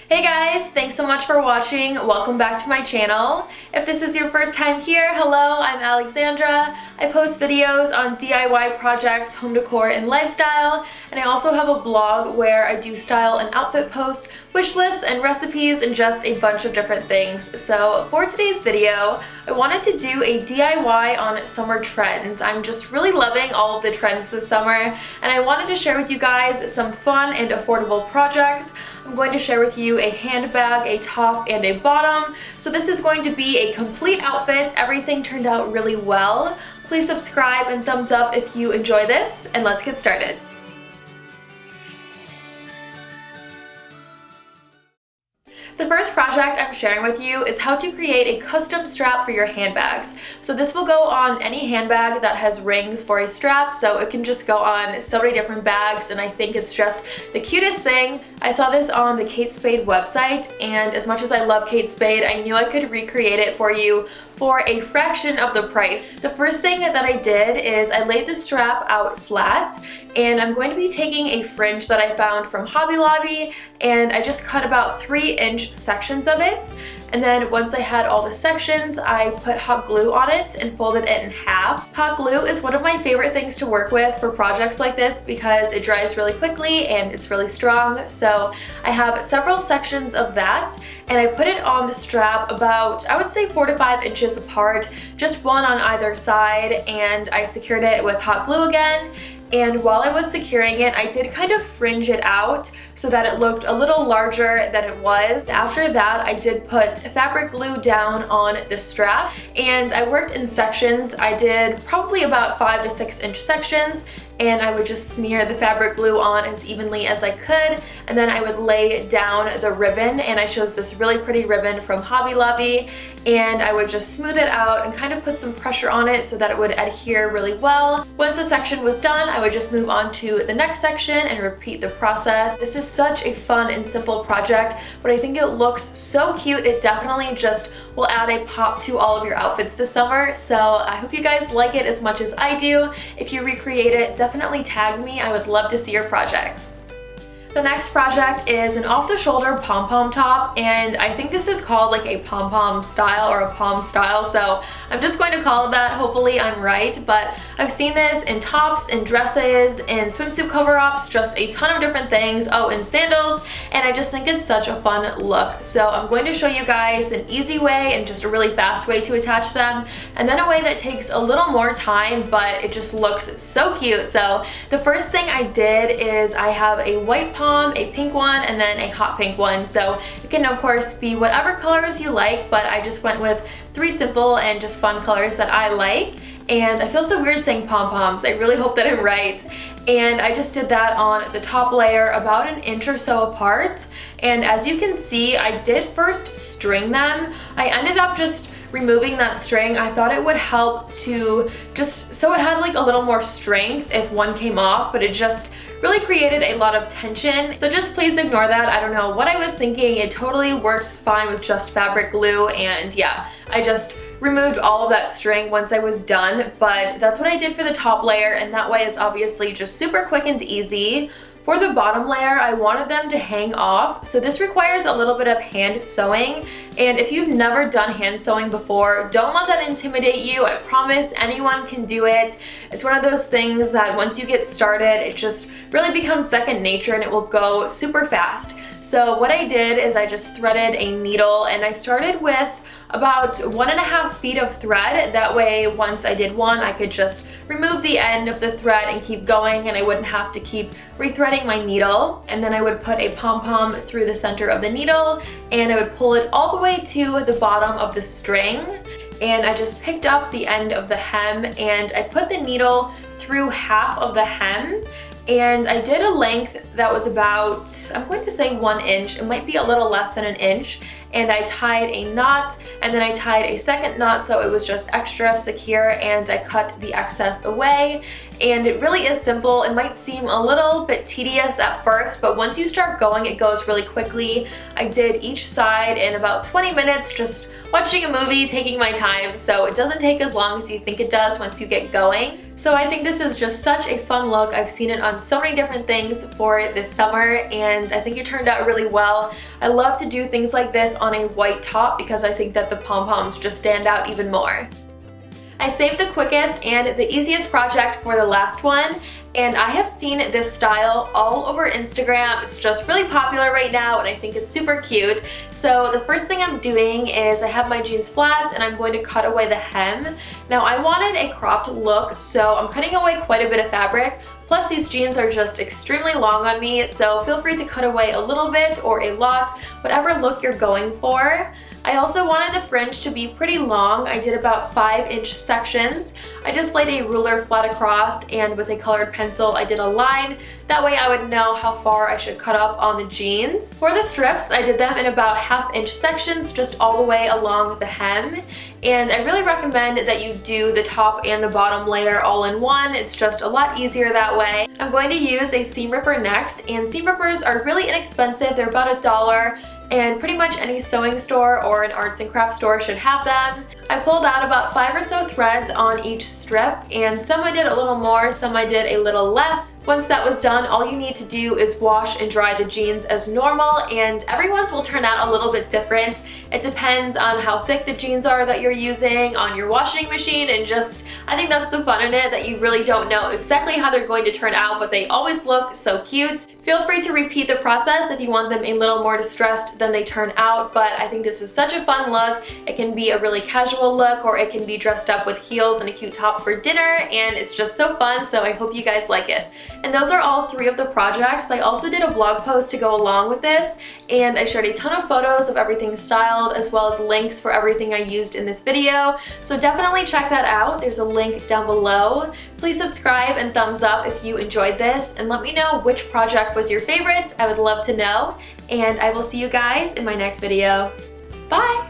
Hey guys, thanks so much for watching. Welcome back to my channel. If this is your first time here, hello, I'm Alexandra. I post videos on DIY projects, home decor, and lifestyle, and I also have a blog where I do style and outfit posts, wish lists, and recipes, and just a bunch of different things. So for today's video, I wanted to do a DIY on summer trends. I'm just really loving all of the trends this summer, and I wanted to share with you guys some fun and affordable projects. I'm going to share with you a handbag, a top, and a bottom. So this is going to be a complete outfit. Everything turned out really well. Please subscribe and thumbs up if you enjoy this, and let's get started. The first project I'm sharing with you is how to create a custom strap for your handbags. So this will go on any handbag that has rings for a strap, so it can just go on so many different bags, and I think it's just the cutest thing. I saw this on the Kate Spade website, and as much as I love Kate Spade, I knew I could recreate it for you for a fraction of the price. The first thing that I did is I laid the strap out flat, and I'm going to be taking a fringe that I found from Hobby Lobby, and I just cut about 3-inch sections of it. And then once I had all the sections, I put hot glue on it and folded it in half. Hot glue is one of my favorite things to work with for projects like this because it dries really quickly and it's really strong. So I have several sections of that, and I put it on the strap about, I would say, 4 to 5 inches apart, just one on either side, and I secured it with hot glue again. And while I was securing it, I did kind of fringe it out so that it looked a little larger than it was. After that, I did put fabric glue down on the strap, and I worked in sections. I did probably about 5 to 6 inch sections, and I would just smear the fabric glue on as evenly as I could, and then I would lay down the ribbon, and I chose this really pretty ribbon from Hobby Lobby, and I would just smooth it out and kind of put some pressure on it so that it would adhere really well. Once the section was done, I would just move on to the next section and repeat the process. This is such a fun and simple project, but I think it looks so cute. It definitely just will add a pop to all of your outfits this summer, so I hope you guys like it as much as I do. If you recreate it, definitely tag me. I would love to see your projects. The next project is an off-the-shoulder pom-pom top, and I think this is called like a pom-pom style or a pom style, so I'm just going to call it that. Hopefully I'm right, but I've seen this in tops, in dresses, in swimsuit cover-ups, just a ton of different things. Oh, and sandals, and I just think it's such a fun look. So I'm going to show you guys an easy way and just a really fast way to attach them, and then a way that takes a little more time, but it just looks so cute. So the first thing I did is I have a white pom, a pink one, and then a hot pink one. So it can of course be whatever colors you like, but I just went with 3 simple and just fun colors that I like. And I feel so weird saying pom-poms. I really hope that I'm right. And I just did that on the top layer about 1 inch or so apart. And as you can see, I did first string them. I ended up just removing that string. I thought it would help to just so it had like a little more strength if one came off, but it just really created a lot of tension. So just please ignore that. I don't know what I was thinking. It totally works fine with just fabric glue, and yeah, I just removed all of that string once I was done, but that's what I did for the top layer, and that way is obviously just super quick and easy. For the bottom layer, I wanted them to hang off, so this requires a little bit of hand sewing, and if you've never done hand sewing before, don't let that intimidate you. I promise anyone can do it. It's one of those things that once you get started, it just really becomes second nature and it will go super fast. So what I did is I just threaded a needle, and I started with about 1.5 feet of thread. That way, once I did one, I could just remove the end of the thread and keep going, and I wouldn't have to keep rethreading my needle. And then I would put a pom-pom through the center of the needle, and I would pull it all the way to the bottom of the string. And I just picked up the end of the hem, and I put the needle through half of the hem, and I did a length that was about, I'm going to say 1 inch. It might be a little less than 1 inch. And I tied a knot, and then I tied a second knot so it was just extra secure, and I cut the excess away. and it really is simple. It might seem a little bit tedious at first, but once you start going, it goes really quickly. I did each side in about 20 minutes, just watching a movie, taking my time, so it doesn't take as long as you think it does once you get going. So I think this is just such a fun look. I've seen it on so many different things for this summer, and I think it turned out really well. I love to do things like this on a white top because I think that the pom-poms just stand out even more. I saved the quickest and the easiest project for the last one, and I have seen this style all over Instagram. It's just really popular right now, and I think it's super cute. So the first thing I'm doing is I have my jeans flats, and I'm going to cut away the hem. Now I wanted a cropped look, so I'm cutting away quite a bit of fabric. Plus these jeans are just extremely long on me, so feel free to cut away a little bit or a lot, whatever look you're going for. I also wanted the fringe to be pretty long. I did about 5-inch sections. I just laid a ruler flat across, and with a colored pencil I did a line. That way I would know how far I should cut up on the jeans. For the strips, I did them in about 1/2-inch sections, just all the way along the hem. And I really recommend that you do the top and the bottom layer all in one. It's just a lot easier that way. I'm going to use a seam ripper next, and seam rippers are really inexpensive. They're about $1. And pretty much any sewing store or an arts and crafts store should have them. I pulled out about 5 or so threads on each strip, and some I did a little more, some I did a little less. Once that was done, all you need to do is wash and dry the jeans as normal, and everyone's will turn out a little bit different. It depends on how thick the jeans are that you're using on your washing machine, and just, I think that's the fun in it, that you really don't know exactly how they're going to turn out, but they always look so cute. Feel free to repeat the process if you want them a little more distressed than they turn out, but I think this is such a fun look. It can be a really casual look, or it can be dressed up with heels and a cute top for dinner, and it's just so fun, so I hope you guys like it. And those are all 3 of the projects. I also did a blog post to go along with this, and I shared a ton of photos of everything styled, as well as links for everything I used in this video. So definitely check that out. There's a link down below. Please subscribe and thumbs up if you enjoyed this, and let me know which project was your favorite. I would love to know, and I will see you guys in my next video. Bye!